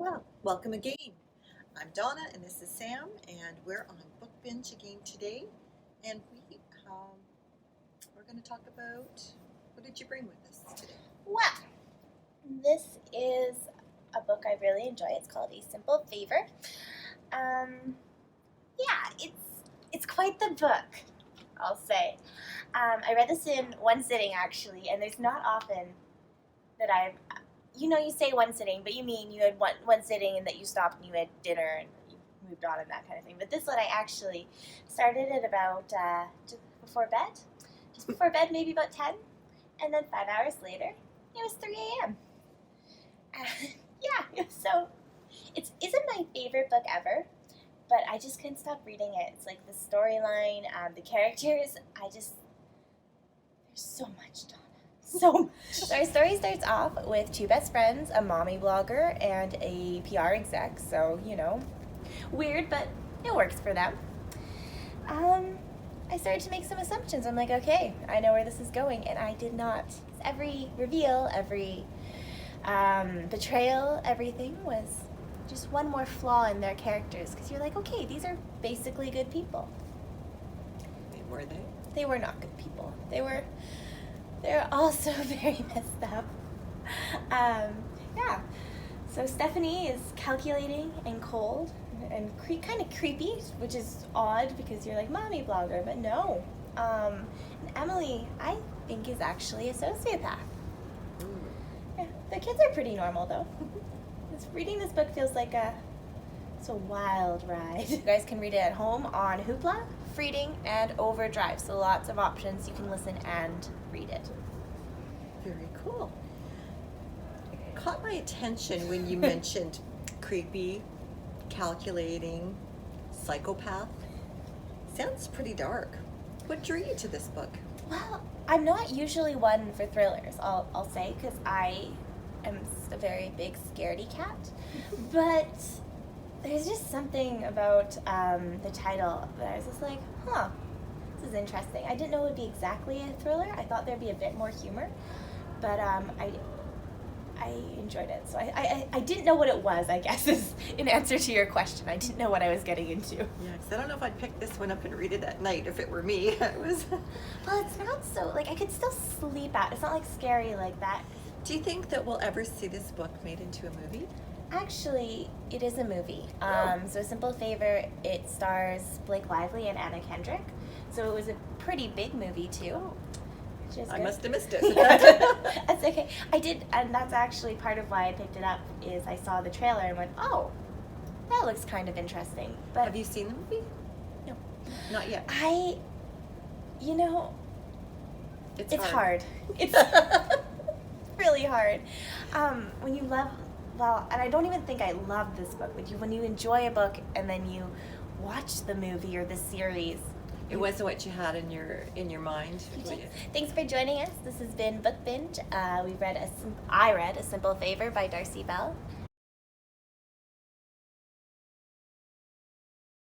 Well, welcome again. I'm Donna and this is Sam, and we're on Book Binge again today. And we're going to talk about what did you bring with us today? Well, this is a book I really enjoy. It's called A Simple Favor. It's quite the book, I'll say. I read this in one sitting, actually, and there's not often that you say one sitting, but you mean you had one sitting and that you stopped and you had dinner and you moved on and that kind of thing. But this one I actually started at about just before bed, maybe about 10, and then 5 hours later, it was 3 a.m. So it isn't my favorite book ever, but I just couldn't stop reading it. It's like the storyline, the characters, there's so much, Donna. So our story starts off with two best friends, a mommy blogger, and a PR exec. So, weird, but it works for them. I started to make some assumptions. I'm like, okay, I know where this is going, and I did not. Every reveal, every betrayal, everything was just one more flaw in their characters, because you're like, okay, these are basically good people. Were they? They were not good people. They're also very messed up. So Stephanie is calculating and cold and kind of creepy, which is odd because you're like, mommy blogger, but no. And Emily, I think, is actually a sociopath. Yeah, the kids are pretty normal, though. Reading this book feels like it's a wild ride. You guys can read it at home on Hoopla, Freeding, and Overdrive. So lots of options. You can listen and read it. Very cool. It caught my attention when you mentioned creepy, calculating, psychopath. Sounds pretty dark. What drew you to this book? Well, I'm not usually one for thrillers, I'll say, because I am a very big scaredy cat. But there's just something about the title that I was just like, this is interesting. I didn't know it would be exactly a thriller. I thought there'd be a bit more humor, but I enjoyed it. So I didn't know what it was, I guess, is in answer to your question. I didn't know what I was getting into. Yeah, because I don't know if I'd pick this one up and read it at night if it were me. It was. Well, it's not so, I could still sleep out. It's not scary like that. Do you think that we'll ever see this book made into a movie? Actually, it is a movie. So A Simple Favor, it stars Blake Lively and Anna Kendrick. So it was a pretty big movie, too. I must have missed it. That's okay. I did, and that's actually part of why I picked it up, is I saw the trailer and went, oh, that looks kind of interesting. But have you seen the movie? No. Not yet. It's hard. It's really hard. When you love, and I don't even think I love this book, but when you enjoy a book and then you watch the movie or the series, it wasn't what you had in your mind. Thanks for joining us. This has been Book Binge. I read A Simple Favor by Darcey Bell.